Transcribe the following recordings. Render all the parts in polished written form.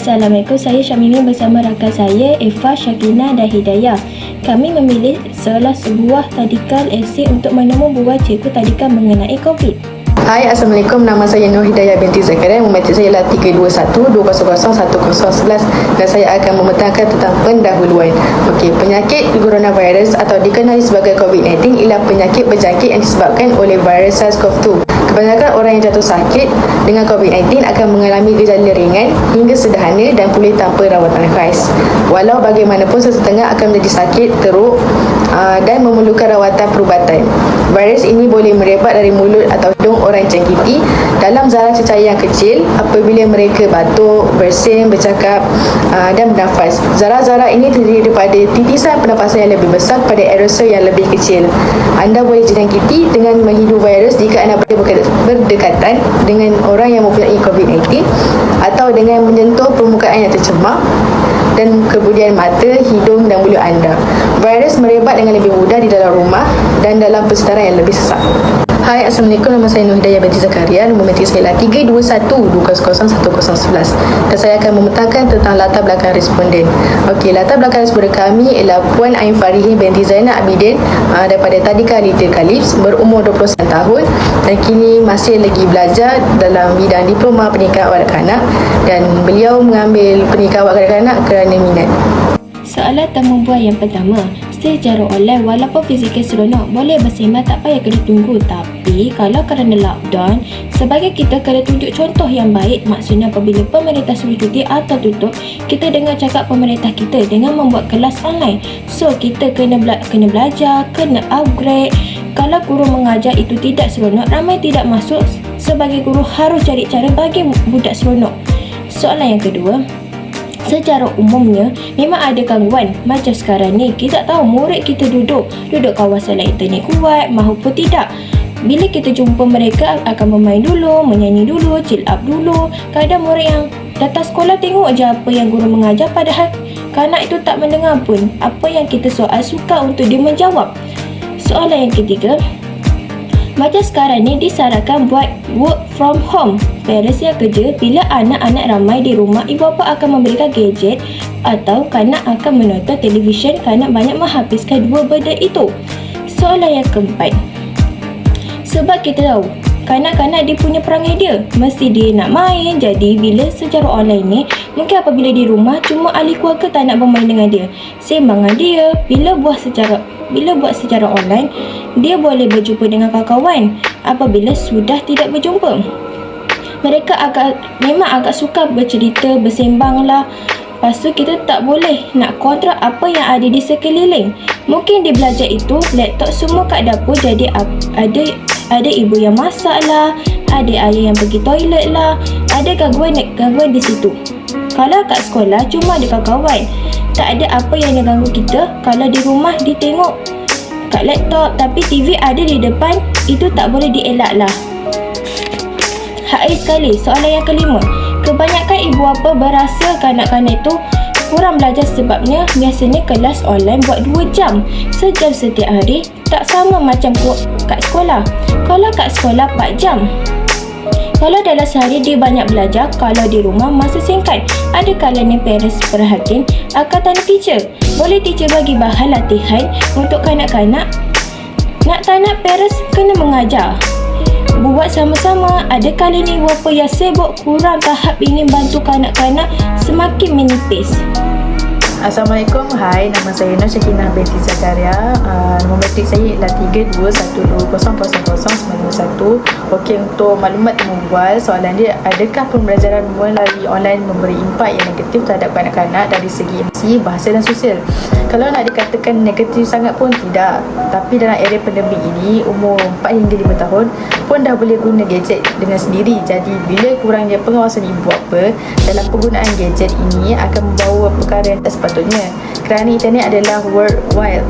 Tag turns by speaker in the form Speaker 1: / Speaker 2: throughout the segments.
Speaker 1: Assalamualaikum, saya Syamimi bersama rakan saya Eva, Syakina dan Hidayah. Kami memilih salah sebuah tadikal esei untuk menemu buah cikgu tadikal mengenai COVID.
Speaker 2: Hai, Assalamualaikum. Nama saya Nur Hidayah binti Zakaria. Memetik saya ialah 321-200-1011 dan saya akan memetangkan tentang pendahuluan. Okey, penyakit coronavirus atau dikenali sebagai COVID-19 ialah penyakit berjangkit yang disebabkan oleh virus SARS-CoV-2. Kebanyakan orang yang jatuh sakit dengan COVID-19 akan mengalami gejala ringan hingga sederhana dan pulih tanpa rawatan khas. Walau bagaimanapun sesetengah akan menjadi sakit teruk dan memerlukan rawatan perubatan. Virus ini boleh merebak dari mulut atau hidung orang yang jangkiti dalam zarah cecair yang kecil apabila mereka batuk, bersin, bercakap dan bernafas. Zarah-zarah ini terdiri daripada titisan pernafasan yang lebih besar pada aerosol yang lebih kecil. Anda boleh dijangkiti dengan menghidu virus jika anda berdekatan dengan orang yang mempunyai COVID-19 atau dengan menyentuh permukaan yang tercemar dan kemudian mata, hidung dan mulut anda. Virus merebak dengan lebih mudah di dalam rumah dan dalam persekitaran yang lebih sesak. Hai, Assalamualaikum. Nama saya Nur Hidayah binti Zakaria. Nombor metik saya ialah 321-200-1011 dan saya akan memetangkan tentang latar belakang responden. Okey, latar belakang responden kami ialah Puan Ain Farihin binti Zainal Abidin daripada Tadika Retail Kalips, berumur 29 tahun dan kini masih lagi belajar dalam bidang diploma pendidikan awal kanak dan beliau mengambil pendidikan awal kanak kerana minat.
Speaker 1: Soalan temu buah yang pertama, secara online walaupun fizikal seronok, boleh bersembang tak payah kena tunggu. Tapi kalau kerana lockdown, sebagai kita kena tunjuk contoh yang baik. Maksudnya apabila pemerintah suruh cuti atau tutup, kita dengar cakap pemerintah kita dengan membuat kelas online. So kita kena belajar, kena upgrade. Kalau guru mengajar itu tidak seronok, ramai tidak masuk. Sebagai guru harus cari cara bagi budak seronok. Soalan yang kedua, secara umumnya memang ada gangguan. Macam sekarang ni kita tahu murid kita duduk kawasan internet kuat maupun tidak. Bila kita jumpa mereka akan bermain dulu, menyanyi dulu, chill up dulu. Kadang murid yang datang sekolah tengok je apa yang guru mengajar, padahal kanak itu tak mendengar pun apa yang kita soal, suka untuk dia menjawab. Soalan yang ketiga, macam sekarang ni disarankan buat work from home. Parents yang kerja, bila anak-anak ramai di rumah, ibu bapa akan memberikan gadget atau kanak akan menonton televisyen. Kanak banyak menghabiskan dua benda itu. Soalan yang keempat, sebab kita tahu kanak-kanak dia punya perangai dia, mesti dia nak main. Jadi bila secara online ni, mungkin apabila di rumah cuma ahli keluarga tak nak bermain dengan dia, sembangan dia. Bila buat secara online, dia boleh berjumpa dengan kawan-kawan. Apabila sudah tidak berjumpa, mereka memang agak suka bercerita, bersembang lah. Lepas tu kita tak boleh nak kontrak apa yang ada di sekeliling. Mungkin dia belajar itu, laptop semua kat dapur, jadi ada ibu yang masak lah, ada ayah yang pergi toilet lah, ada gangguan di situ. Kalau kat sekolah cuma ada kawan-kawan, tak ada apa yang nak ganggu kita. Kalau di rumah dia tengok kat laptop tapi TV ada di depan, itu tak boleh dielak lah. Sekali, soalan yang kelima, kebanyakan ibu bapa berasa kanak-kanak itu kurang belajar sebabnya biasanya kelas online buat 2 jam, sejam setiap hari, tak sama macam kat sekolah. Kalau kat sekolah 4 jam. Kalau dalam sehari dia banyak belajar, kalau di rumah masa singkat. Ada kalanya parents perhatian akan tanya teacher. Boleh teacher bagi bahan latihan untuk kanak-kanak? Nak tak nak, parents kena mengajar. Buat sama-sama. Ada kalanya ibu bapa yang sibuk, kurang tahap ingin bantu kanak-kanak, semakin menipis.
Speaker 2: Assalamualaikum. Hai, nama saya Nur Syakina binti Zakaria. Nombor metik saya ialah 321200091. Okey, untuk maklumat temu bual, soalan dia, adakah pembelajaran melalui online memberi impak yang negatif terhadap kanak-kanak dari segi emosi, bahasa dan sosial? Kalau nak dikatakan negatif sangat pun tidak. Tapi dalam era pandemik ini, umur 4 hingga 5 tahun pun dah boleh guna gadget dengan sendiri. Jadi bila kurangnya pengawasan ibu bapa dalam penggunaan gadget ini akan membawa perkara yang tak sepatutnya. Kerana internet adalah worldwide,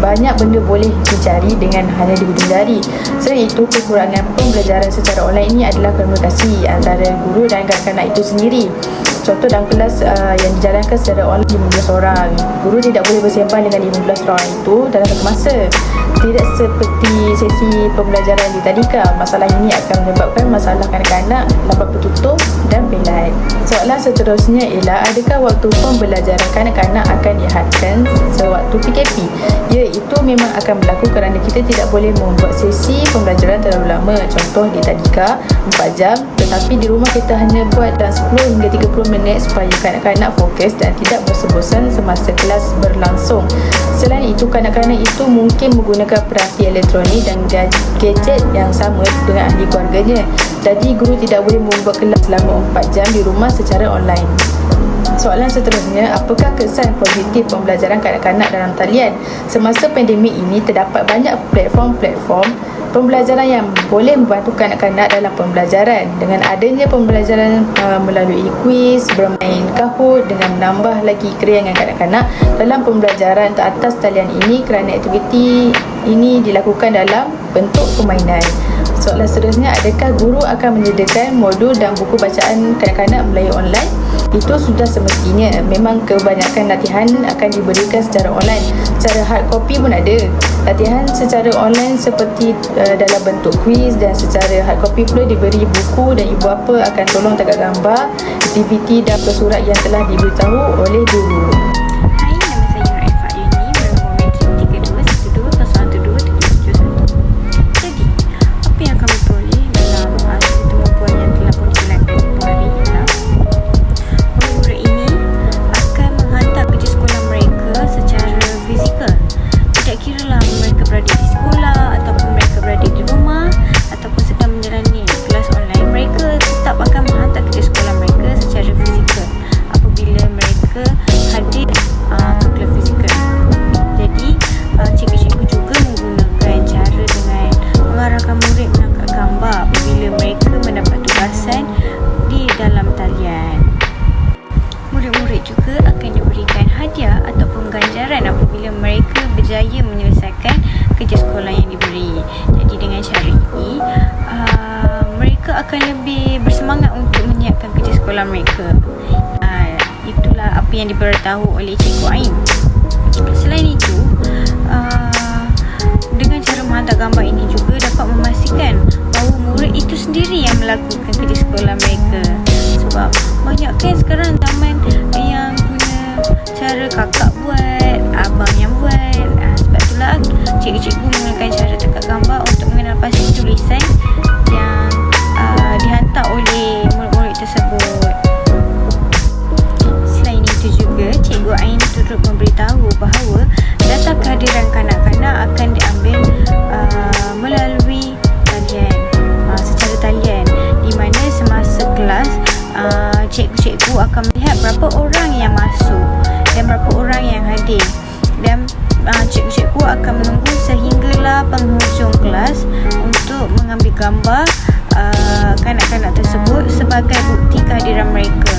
Speaker 2: banyak benda boleh dicari dengan hanya di hujung jari. Selain itu, kekurangan pembelajaran secara online ini adalah komunikasi antara guru dan kanak-kanak itu sendiri. Contoh dalam kelas yang dijalankan secara online 15 orang, guru tidak boleh bersembang dengan 15 orang itu dalam satu masa. Tidak seperti sesi pembelajaran di tadika. Masalah ini akan menyebabkan masalah kanak-kanak dapat bertutur dan pelat. Soalan seterusnya ialah, adakah waktu pembelajaran kanak-kanak akan dihadkan sewaktu PKP? Ya, itu memang akan berlaku kerana kita tidak boleh membuat sesi pembelajaran terlalu lama. Contoh di tadika 4 jam, tetapi di rumah kita hanya buat dalam 10 hingga 30 minit supaya kanak-kanak fokus dan tidak bosan-bosan semasa kelas berlangsung. Selain itu, kanak-kanak itu mungkin menggunakan perhati elektronik dan gadget yang sama dengan ahli keluarganya. Jadi, guru tidak boleh membuat kelas selama 4 jam di rumah secara online. Soalan seterusnya, apakah kesan positif pembelajaran kanak-kanak dalam talian? Semasa pandemik ini, terdapat banyak platform pembelajaran yang boleh membantu kanak-kanak dalam pembelajaran. Dengan adanya pembelajaran melalui kuis, bermain Kahoot dengan menambah lagi keriangan kanak-kanak dalam pembelajaran atas talian ini kerana aktiviti ini dilakukan dalam bentuk permainan. Soalan seterusnya, adakah guru akan menyediakan modul dan buku bacaan kanak-kanak melalui online? Itu sudah semestinya. Memang kebanyakan latihan akan diberikan secara online. Secara hard copy pun ada. Latihan secara online seperti dalam bentuk kuis, dan secara hard copy pula diberi buku dan ibu bapa akan tolong tangkap gambar aktiviti dan pesurat yang telah diberitahu oleh guru.
Speaker 3: Hai, nama saya Raifah Yuni, berumur metrik 3212012771. Jadi, apa yang kami peroleh dalam hasil temubuan yang telah pun dijalankan tempoh hari ialah murid-murid ini akan menghantar kerja sekolah mereka secara fizikal. Tidak kiralah mereka berada di sekolah ataupun mereka berada di rumah ataupun sedang menjalani kelas online, mereka tetap akan menghantar kerja sekolah mereka secara fizikal apabila mereka hadir ke kelas fizikal. Jadi, cikgu-cikgu juga menggunakan cara dengan mengarahkan murid menangkap gambar apabila mereka mendapat tugasan di dalam talian. Murid-murid juga akan diberikan hadiah ataupun ganjaran apabila mereka berjaya menyelesaikan kerja sekolah yang diberi. Jadi dengan cara ini, mereka akan lebih bersemangat untuk menyiapkan kerja sekolah mereka. Itulah apa yang diberitahu oleh Cikgu Ain. Selain itu, dengan cara menghantar gambar ini juga dapat memastikan bahawa murid itu sendiri yang melakukan kerja sekolah mereka. Sebab banyak kan sekarang zaman yang guna cara kakak buat, abang yang buat. Sebab itulah cikgu-cikgu menggunakan cara tangkap gambar untuk mengenal pasti tulisan yang dihantar oleh murid-murid tersebut. Selain itu juga, Cikgu Ain turut memberitahu bahawa data kehadiran kanak-kanak akan diambil melalui talian, secara talian, di mana semasa kelas cikgu-cikgu akan melihat berapa orang yang masuk dan berapa orang yang hadir, dan cikgu-cikgu akan menunggu sehinggalah penghujung kelas untuk mengambil gambar kanak-kanak tersebut sebagai bukti kehadiran mereka.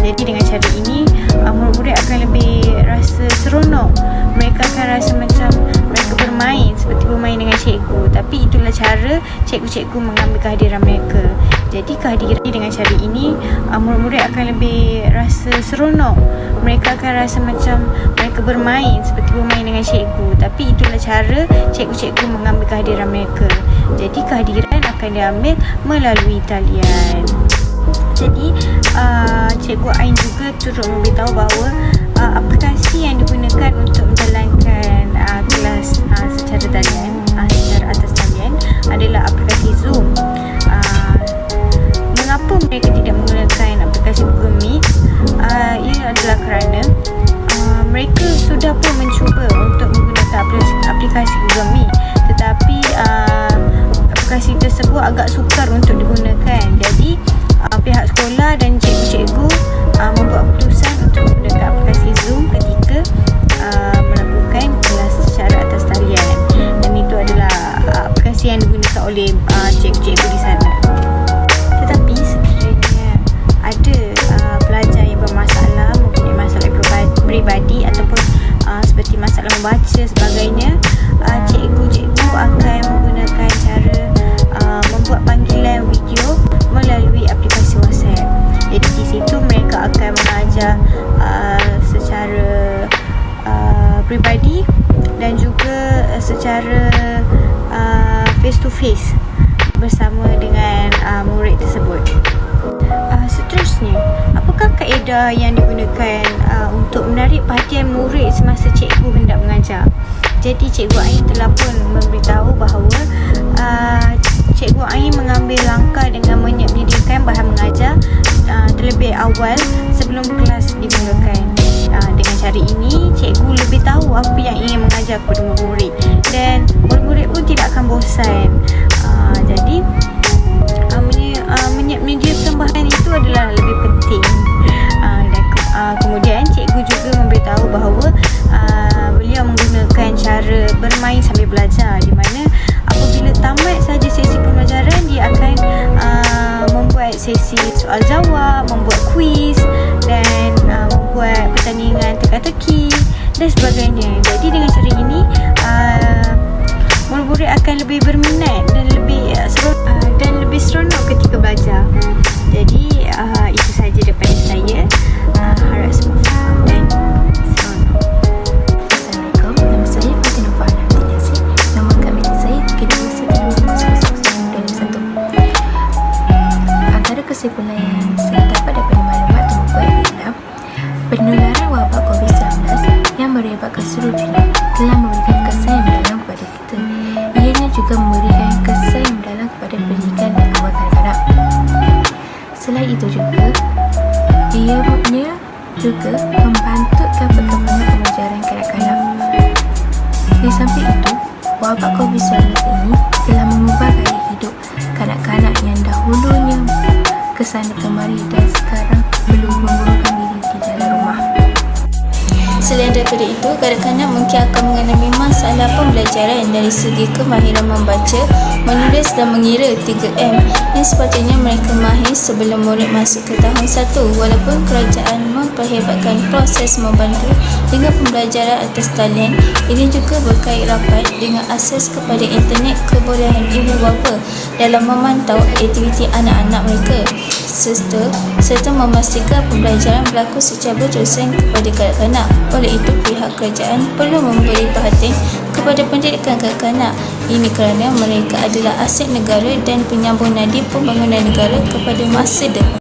Speaker 3: Jadi dengan cara ini, murid-murid akan lebih rasa seronok. Mereka akan rasa macam mereka bermain, seperti bermain dengan cikgu. Tapi itulah cara cikgu-cikgu mengambil kehadiran mereka. Jadi kehadiran dengan cara ini, murid-murid akan lebih rasa seronok. Mereka akan rasa macam mereka bermain, seperti bermain dengan cikgu. Tapi itulah cara cikgu-cikgu mengambil kehadiran mereka. Jadi kehadiran akan diambil melalui talian. Jadi Cikgu Ain juga turut memberitahu bahawa aplikasi yang digunakan untuk menjalankan kelas secara talian, secara atas talian adalah aplikasi Zoom. Mengapa mereka tidak menggunakan aplikasi Google Meet? Ia adalah kerana mereka sudah pun mencuba untuk menggunakan aplikasi Google Meet, tetapi aplikasi tersebut agak sukar untuk digunakan. Jadi pihak sekolah dan cikgu-cikgu membuat keputusan untuk menggunakan aplikasi Zoom ketika melakukan kelas secara atas talian, dan itu adalah aplikasi yang digunakan oleh cikgu-cikgu di sana. Tetapi sekiranya ada pelajar yang bermasalah, mempunyai masalah peribadi ataupun seperti masalah membaca sebagainya, cikgu-cikgu akan menggunakan cara membuat panggilan video melalui aplikasi WhatsApp. Jadi di situ mereka akan mengajar secara peribadi dan juga secara face to face bersama dengan murid tersebut. Seterusnya, apakah kaedah yang digunakan untuk menarik perhatian murid semasa cikgu hendak mengajar? Jadi Cikgu Ain telah pun memberitahu bahawa Cikgu Ain mengambil langkah dengan menyediakan bahan mengajar terlebih awal sebelum kelas dimulakan. Dengan cara ini, cikgu lebih tahu apa yang ingin mengajar kepada murid dan murid-murid pun tidak akan bosan. Jadi menyediakan bahan itu adalah lebih penting. Kemudian cikgu juga memberitahu bahawa beliau menggunakan cara bermain sambil belajar, di mana apabila tamat saja sesi pembelajaran, dia akan membuat sesi soal jawab, membuat kuis dan membuat pertandingan teka-teki dan sebagainya. Jadi dengan cara ini murid-murid akan lebih berminat dan lebih seronok ketika belajar. Jadi itu sahaja daripada saya. Harap semua faham dan seronok.
Speaker 4: Assalamualaikum, nama saya Fatin Nova Hamdi Yassin. Nama kami saya 32120021. Antara kesimpulan yang saya dapat daripada maklumat terbuat ialah penularan wabak COVID-19 yang merebak ke seluruh dunia telah memberikan kesan yang mendalam kepada kita. Ianya juga memberikan kesan yang mendalam kepada pendidikan dan awal kanak-kanak. Selain itu juga, ianya juga membantutkan perkembangan pembelajaran kanak-kanak. Di samping itu, wabak COVID-19 ini telah mengubah gaya hidup kanak-kanak yang dahulunya kesana kemari dan sekarang belum mengurungkan diri di dalam rumah.
Speaker 5: Selain daripada itu, kanak-kanak mungkin akan mengalami masalah pembelajaran dari segi kemahiran membaca, menulis dan mengira 3M yang sepatutnya mereka mahir sebelum murid masuk ke tahun 1. Walaupun kerajaan memperhebatkan proses membantu dengan pembelajaran atas talian, ini juga berkait rapat dengan akses kepada internet, kebolehan ibu bapa dalam memantau aktiviti anak-anak mereka serta memastikan pembelajaran berlaku secara berterusan kepada kanak-kanak. Oleh itu, pihak kerajaan perlu memberi perhatian kepada pendidikan kanak-kanak. Ini kerana mereka adalah aset negara dan penyambung nadi pembangunan negara kepada masa depan.